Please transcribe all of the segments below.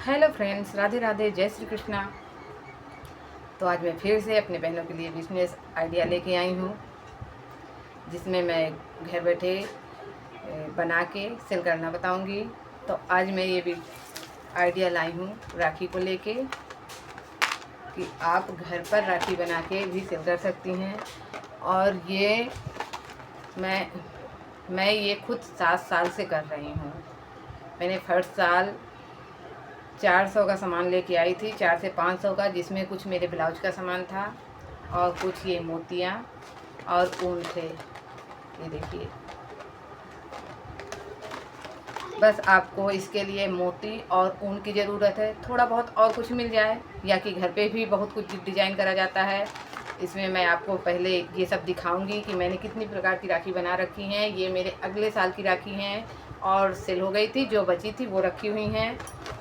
Hello friends, Radhe Radhe, जय श्री कृष्णा। तो आज मैं फिर से अपने बहनों के लिए बिजनेस आइडिया लेके आई हूँ, जिसमें मैं घर बैठे बना के सेल करना बताऊँगी। तो आज मैं ये भी आइडिया लाई हूँ राखी को लेके कि आप घर पर राखी बना के भी सेल कर सकती हैं। और ये मैं ये खुद 7 साल से कर रही हूँ। मैंने फर्स्ट साल 400 का सामान लेके आई थी, 4 से 500 का, जिसमें कुछ मेरे ब्लाउज का सामान था और कुछ ये मोतियाँ और ऊन थे। ये देखिए, बस आपको इसके लिए मोती और ऊन की ज़रूरत है। थोड़ा बहुत और कुछ मिल जाए, या कि घर पे भी बहुत कुछ डिज़ाइन करा जाता है। इसमें मैं आपको पहले ये सब दिखाऊंगी कि मैंने कितनी प्रकार की राखी बना रखी हैं। ये मेरे अगले साल की राखी हैं और सेल हो गई थी, जो बची थी वो रखी हुई हैं।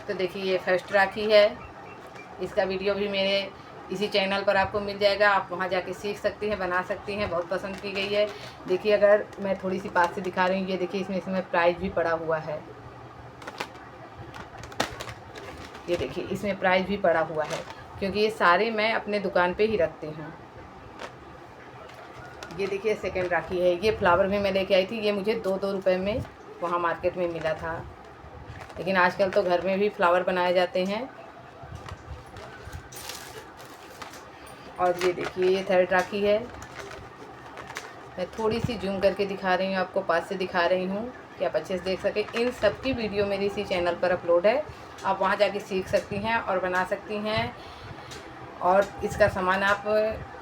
तो देखिए, ये फर्स्ट राखी है। इसका वीडियो भी मेरे इसी चैनल पर आपको मिल जाएगा, आप वहां जाके सीख सकती हैं, बना सकती हैं। बहुत पसंद की गई है। देखिए, अगर मैं थोड़ी सी पास से दिखा रही हूँ, ये देखिए, इसमें प्राइस भी पड़ा हुआ है। ये देखिए, इसमें प्राइस भी पड़ा हुआ है, क्योंकि ये सारे मैं अपने दुकान पे ही रखती हूँ। ये देखिए, सेकंड राखी है। ये फ्लावर भी मैं लेके आई थी। ये मुझे 2-2 रुपए में वहाँ मार्केट में मिला था, लेकिन आजकल तो घर में भी फ्लावर बनाए जाते हैं। और ये देखिए, ये थर्ड राखी है। मैं थोड़ी सी जूम करके दिखा रही हूँ आपको, पास से दिखा रही हूँ कि आप अच्छे से देख सकें। इन सब की वीडियो मेरे इसी चैनल पर अपलोड है, आप वहाँ जाके सीख सकती हैं और बना सकती हैं। और इसका सामान आप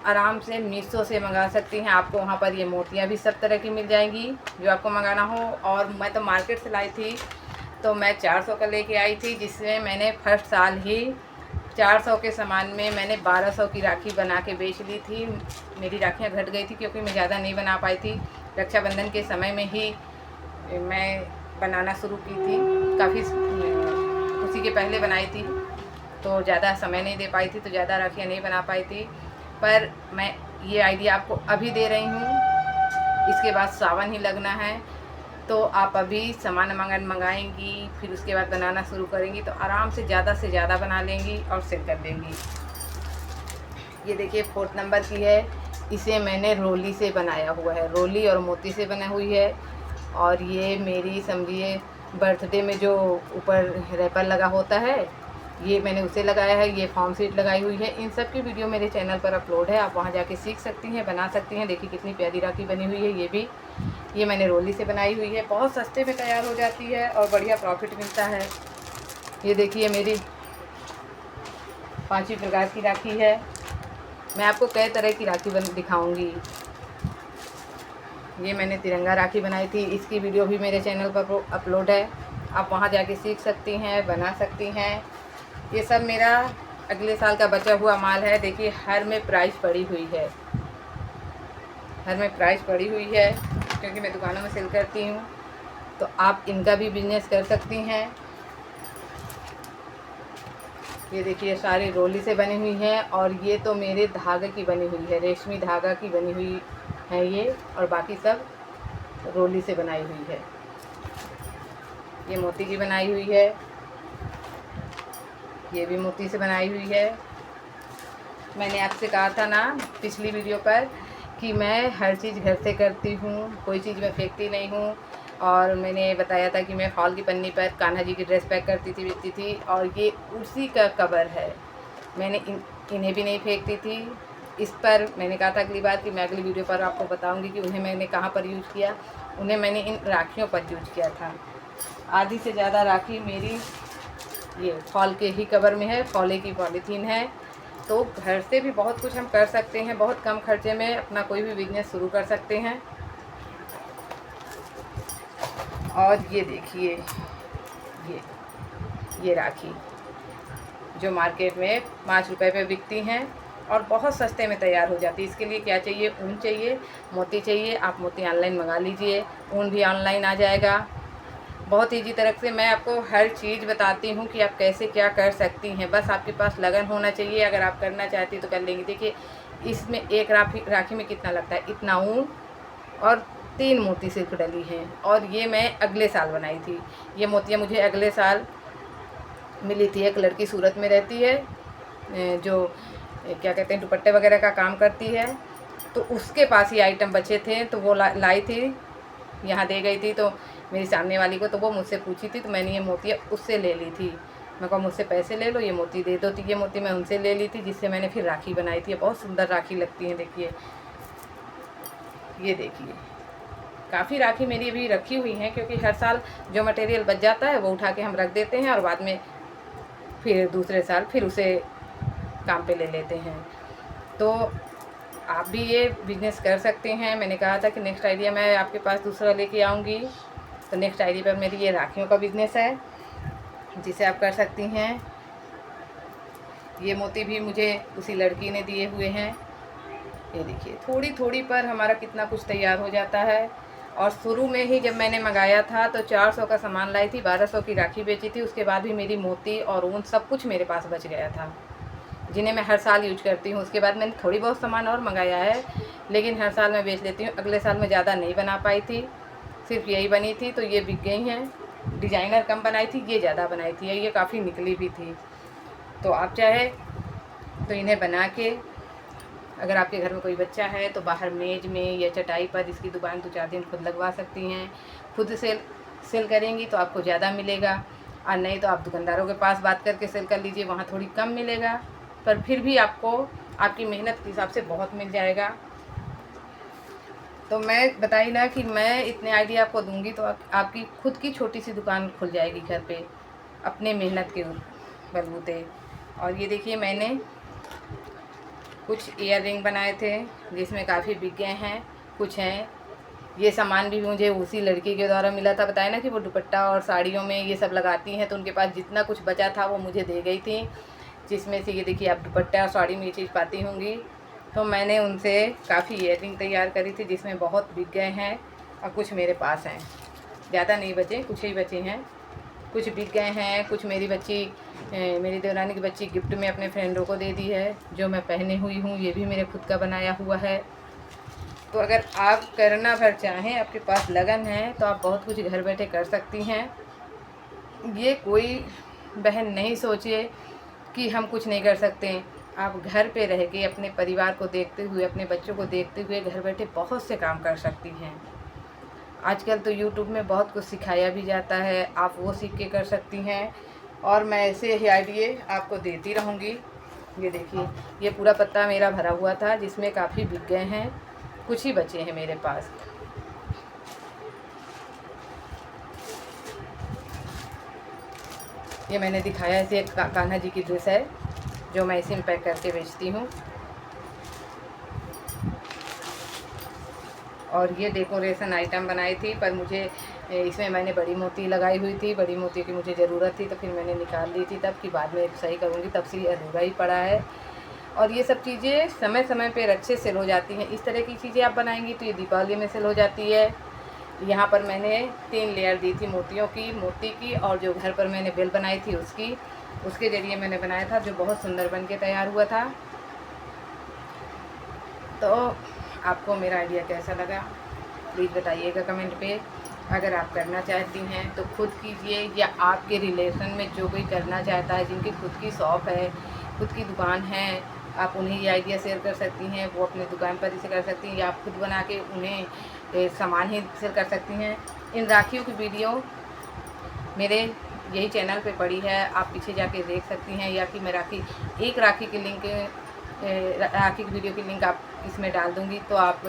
आराम से मीशो से मंगा सकती हैं। आपको वहाँ पर ये मोतियाँ भी सब तरह की मिल जाएंगी जो आपको मंगाना हो। और मैं तो मार्केट से लाई थी, तो मैं 400 का लेके आई थी, जिसमें मैंने फर्स्ट साल ही 400 के सामान में मैंने 1200 की राखी बना के बेच ली थी। मेरी राखियाँ घट गई थी क्योंकि मैं ज़्यादा नहीं बना पाई थी। रक्षाबंधन के समय में ही मैं बनाना शुरू की थी, काफ़ी उसी के पहले बनाई थी, तो ज़्यादा समय नहीं दे पाई थी, तो ज़्यादा राखियाँ नहीं बना पाई थी। पर मैं ये आइडिया आपको अभी दे रही हूँ। इसके बाद सावन ही लगना है, तो आप अभी सामान मंगाएंगी, फिर उसके बाद बनाना शुरू करेंगी, तो आराम से ज़्यादा बना लेंगी और सेल कर देंगी। ये देखिए, 4th नंबर की है। इसे मैंने रोली से बनाया हुआ है, रोली और मोती से बना हुई है। और ये मेरी समझिए बर्थडे में जो ऊपर रैपर लगा होता है, ये मैंने उसे लगाया है। ये फॉर्म शीट लगाई हुई है। इन सब की वीडियो मेरे चैनल पर अपलोड है, आप वहाँ जाके सीख सकती हैं, बना सकती हैं। देखिए, कितनी प्यारी राखी बनी हुई है। ये मैंने रोली से बनाई हुई है। बहुत सस्ते में तैयार हो जाती है और बढ़िया प्रॉफिट मिलता है। ये देखिए, मेरी 5 प्रकार की राखी है। मैं आपको कई तरह की राखी दिखाऊंगी। ये मैंने तिरंगा राखी बनाई थी, इसकी वीडियो भी मेरे चैनल पर अपलोड है, आप वहाँ जाके सीख सकती हैं, बना सकती हैं। ये सब मेरा अगले साल का बचा हुआ माल है। देखिए, हर में प्राइस पड़ी हुई है, हर में प्राइस पड़ी हुई है, क्योंकि मैं दुकानों में सेल करती हूँ। तो आप इनका भी बिजनेस कर सकती हैं। ये देखिए, सारी रोली से बनी हुई है। और ये तो मेरे धागे की बनी हुई है, रेशमी धागा की बनी हुई है ये, और बाकी सब रोली से बनाई हुई है। ये मोती की बनाई हुई है, ये भी मोती से बनाई हुई है। मैंने आपसे कहा था ना पिछली वीडियो पर कि मैं हर चीज़ घर से करती हूँ, कोई चीज़ मैं फेंकती नहीं हूँ। और मैंने बताया था कि मैं फॉल की पन्नी पर कान्हा जी की ड्रेस पैक करती थी, बेचती थी, और ये उसी का कवर है। मैंने इन्हें भी नहीं फेंकती थी। इस पर मैंने कहा था अगली बार कि मैं अगली वीडियो पर आपको बताऊंगी कि उन्हें मैंने कहाँ पर यूज़ किया। उन्हें मैंने इन राखियों पर यूज़ किया था। आधी से ज़्यादा राखी मेरी ये फॉल के ही कवर में है, फॉले की पॉलीथीन है। तो घर से भी बहुत कुछ हम कर सकते हैं, बहुत कम खर्चे में अपना कोई भी बिजनेस शुरू कर सकते हैं। और ये देखिए, ये राखी जो मार्केट में 5 रुपए पे बिकती हैं और बहुत सस्ते में तैयार हो जाती है। इसके लिए क्या चाहिए? ऊन चाहिए, मोती चाहिए। आप मोती ऑनलाइन मंगा लीजिए, ऊन भी ऑनलाइन आ जाएगा। बहुत ईजी तरह से मैं आपको हर चीज़ बताती हूँ कि आप कैसे क्या कर सकती हैं। बस आपके पास लगन होना चाहिए, अगर आप करना चाहती हैं तो कर लेंगी। देखिए, इसमें एक राखी में कितना लगता है, इतना ऊन और 3 मोती सिर्फ डली हैं। और ये मैं अगले साल बनाई थी। ये मोतियाँ मुझे अगले साल मिली थी। एक लड़की सूरत में रहती है जो क्या कहते हैं दुपट्टे वगैरह का काम करती है, तो उसके पास ये आइटम बचे थे तो वो लाई थी, यहाँ दे गई थी तो मेरी सामने वाली को, तो वो मुझसे पूछी थी तो मैंने ये मोती उससे ले ली थी। मैं कहा मुझसे पैसे ले लो, ये मोती दे दो। तो ये मोती मैं उनसे ले ली थी, जिससे मैंने फिर राखी बनाई थी। बहुत सुंदर राखी लगती है। देखिए, ये देखिए, काफ़ी राखी मेरी अभी रखी हुई हैं, क्योंकि हर साल जो मटेरियल बच जाता है वो उठा के हम रख देते हैं और बाद में फिर दूसरे साल फिर उसे काम पे ले लेते हैं। तो आप भी ये बिज़नेस कर सकते हैं। मैंने कहा था कि नेक्स्ट आइडिया मैं आपके पास दूसरा लेके आऊँगी। तो नेक्स्ट आइडिया पर मेरी ये राखियों का बिज़नेस है, जिसे आप कर सकती हैं। ये मोती भी मुझे उसी लड़की ने दिए हुए हैं। ये देखिए, थोड़ी थोड़ी पर हमारा कितना कुछ तैयार हो जाता है। और शुरू में ही जब मैंने मंगाया था तो 400 का सामान लाई थी, 1200 की राखी बेची थी। उसके बाद भी मेरी मोती और ऊन सब कुछ मेरे पास बच गया था, जिन्हें मैं हर साल यूज करती हूँ। उसके बाद मैंने थोड़ी बहुत सामान और मंगाया है, लेकिन हर साल मैं बेच लेती हूँ। अगले साल मैं ज़्यादा नहीं बना पाई थी, सिर्फ यही बनी थी, तो ये बिक गई हैं। डिज़ाइनर कम बनाई थी, ये ज़्यादा बनाई थी, ये काफ़ी निकली भी थी। तो आप चाहे तो इन्हें बना के, अगर आपके घर में कोई बच्चा है तो बाहर मेज में या चटाई पर इसकी दुकान 2-4 दिन खुद लगवा सकती हैं। खुद सेल करेंगी तो आपको ज़्यादा मिलेगा, और नहीं तो आप दुकानदारों के पास बात करके सेल कर लीजिए, वहाँ थोड़ी कम मिलेगा, पर फिर भी आपको आपकी मेहनत के हिसाब से बहुत मिल जाएगा। तो मैं बताई ना कि मैं इतने आइडिया आपको दूंगी तो आपकी खुद की छोटी सी दुकान खुल जाएगी घर पे, अपने मेहनत के बलबूते। और ये देखिए, मैंने कुछ ईयर रिंग बनाए थे जिसमें काफ़ी बिक गए हैं, कुछ हैं। ये सामान भी मुझे उसी लड़की के द्वारा मिला था। बताया ना कि वो दुपट्टा और साड़ियों में ये सब लगाती हैं, तो उनके पास जितना कुछ बचा था वो मुझे दे गई थी, जिसमें से ये देखिए, आप दुपट्टा और साड़ी में ये चीज़ पाती होंगी। तो मैंने उनसे काफ़ी ईयर रिंग तैयार करी थी, जिसमें बहुत बिक गए हैं और कुछ मेरे पास हैं। ज़्यादा नहीं बचे, कुछ ही बचे हैं। कुछ बिक गए हैं, कुछ मेरी देवरानी की बच्ची गिफ्ट में अपने फ्रेंडों को दे दी है, जो मैं पहने हुई हूँ। ये भी मेरे खुद का बनाया हुआ है। तो अगर आप करना भर चाहें, आपके पास लगन है, तो आप बहुत कुछ घर बैठे कर सकती हैं। ये कोई बहन नहीं सोचे कि हम कुछ नहीं कर सकते। आप घर पे रह के अपने परिवार को देखते हुए, अपने बच्चों को देखते हुए घर बैठे बहुत से काम कर सकती हैं। आजकल तो यूट्यूब में बहुत कुछ सिखाया भी जाता है, आप वो सीख के कर सकती हैं। और मैं ऐसे ही आइडिया आपको देती रहूँगी। ये देखिए, ये पूरा पत्ता मेरा भरा हुआ था, जिसमें काफ़ी बिक गए हैं, कुछ ही बचे हैं मेरे पास। ये मैंने दिखाया, ऐसे एक कान्हा जी की ड्रेस है, जो मैं इसी में पैक करके बेचती हूँ। और ये डेकोरेशन आइटम बनाई थी, पर मुझे इसमें मैंने बड़ी मोती लगाई हुई थी। बड़ी मोती की मुझे ज़रूरत थी, तो फिर मैंने निकाल ली थी, तब कि बाद में सही करूँगी, तब से अधूरा ही पड़ा है। और ये सब चीज़ें समय समय पे अच्छे सेल हो जाती हैं। इस तरह की चीज़ें आप बनाएंगी तो ये दीपावली में सेल हो जाती है। यहाँ पर मैंने 3 लेयर दी थी मोती की, और जो घर पर मैंने बेल बनाई थी उसके ज़रिए मैंने बनाया था, जो बहुत सुंदर बन के तैयार हुआ था। तो आपको मेरा आइडिया कैसा लगा प्लीज़ बताइएगा कमेंट पे। अगर आप करना चाहती हैं तो खुद कीजिए, या आपके रिलेशन में जो कोई करना चाहता है, जिनकी खुद की शॉप है, खुद की दुकान है, आप उन्हें ये आइडिया शेयर कर सकती हैं। वो अपनी दुकान पर इसे कर सकती हैं, या आप खुद बना के उन्हें सामान ही शेयर कर सकती हैं। इन राखियों की वीडियो मेरे यही चैनल पे पड़ी है, आप पीछे जाके देख सकती हैं। या कि मैं राखी की लिंक, राखी की वीडियो की लिंक आप इसमें डाल दूँगी, तो आप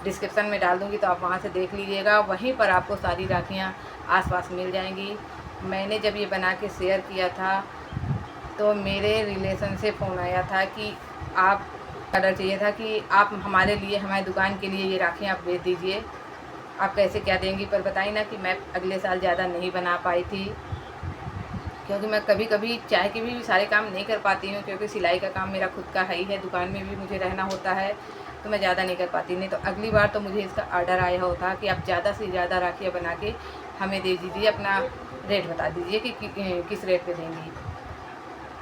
डिस्क्रिप्शन में डाल दूँगी, तो आप वहाँ से देख लीजिएगा। वहीं पर आपको सारी राखियाँ आसपास मिल जाएंगी। मैंने जब ये बना के शेयर किया था तो मेरे रिलेशन से फ़ोन आया था कि आप ऑर्डर चाहिए था कि आप हमारे लिए, हमारी दुकान के लिए ये राखियाँ आप भेज दीजिए, आप कैसे क्या देंगी। पर बताई ना कि मैं अगले साल ज़्यादा नहीं बना पाई थी, क्योंकि मैं कभी कभी चाह के भी सारे काम नहीं कर पाती हूँ, क्योंकि सिलाई का काम मेरा खुद का है ही है, दुकान में भी मुझे रहना होता है, तो मैं ज़्यादा नहीं कर पाती। नहीं तो अगली बार तो मुझे इसका ऑर्डर आया होता कि आप ज़्यादा से ज़्यादा राखियाँ बना के हमें दे दीजिए, अपना रेट बता दीजिए कि किस रेट पे देंगी।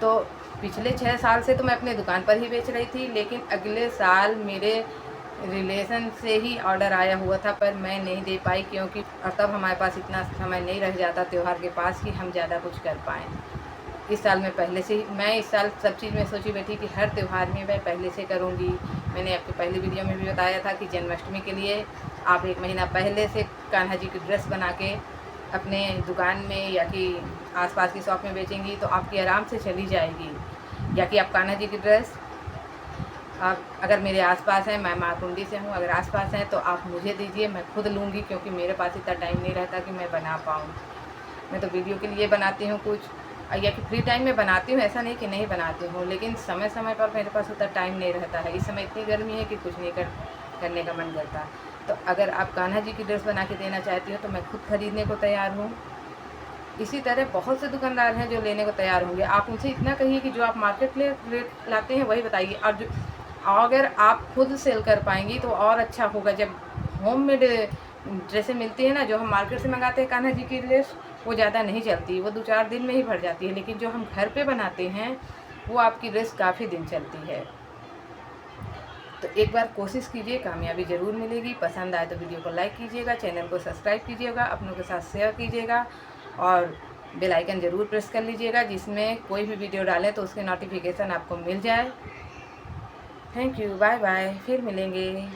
तो पिछले 6 साल से तो मैं अपने दुकान पर ही बेच रही थी, लेकिन अगले साल मेरे रिलेशन से ही ऑर्डर आया हुआ था, पर मैं नहीं दे पाई, क्योंकि और तब हमारे पास इतना समय नहीं रह जाता त्यौहार के पास कि हम ज़्यादा कुछ कर पाएँ। इस साल मैं इस साल सब चीज़ में सोची बैठी कि हर त्यौहार में मैं पहले से करूँगी। मैंने आपकी पहली वीडियो में भी बताया था कि जन्माष्टमी के लिए आप 1 महीना पहले से कान्हा जी की ड्रेस बना के अपने दुकान में या कि आसपास की शॉप में बेचेंगी तो आपकी आराम से चली जाएगी। या कि आप कान्हा जी की ड्रेस आप अगर मेरे आसपास हैं, मैं मारकुंडी से हूँ, अगर आसपास हैं तो आप मुझे दीजिए, मैं खुद लूँगी, क्योंकि मेरे पास इतना टाइम नहीं रहता कि मैं बना पाऊँ। मैं तो वीडियो के लिए बनाती हूँ कुछ, या कि फ्री टाइम में बनाती हूँ, ऐसा नहीं कि नहीं बनाती हूँ, लेकिन समय समय पर मेरे पास उतना टाइम नहीं रहता है। इस समय इतनी गर्मी है कि कुछ नहीं करने का मन करता। तो अगर आप कान्हा जी की ड्रेस बना के देना चाहती हो तो मैं खुद खरीदने को तैयार हूँ। इसी तरह बहुत से दुकानदार हैं जो लेने को तैयार होंगे। आप उनसे इतना कहिए कि जो आप मार्केट रेट लाते हैं वही बताइए, और जो अगर आप खुद सेल कर पाएंगी तो और अच्छा होगा। जब होममेड ड्रेसें मिलती है ना, जो हम मार्केट से मंगाते हैं कान्हा जी की ड्रेस, वो ज़्यादा नहीं चलती, वो 2-4 दिन में ही भर जाती है। लेकिन जो हम घर पे बनाते हैं वो आपकी ड्रेस काफ़ी दिन चलती है। तो एक बार कोशिश कीजिए, कामयाबी ज़रूर मिलेगी। पसंद आए तो वीडियो को लाइक कीजिएगा, चैनल को सब्सक्राइब कीजिएगा, अपनों के साथ शेयर कीजिएगा और बेल आइकन ज़रूर प्रेस कर लीजिएगा, जिसमें कोई भी वीडियो डालें तो उसके नोटिफिकेशन आपको मिल जाए। थैंक यू, बाय बाय, फिर मिलेंगे।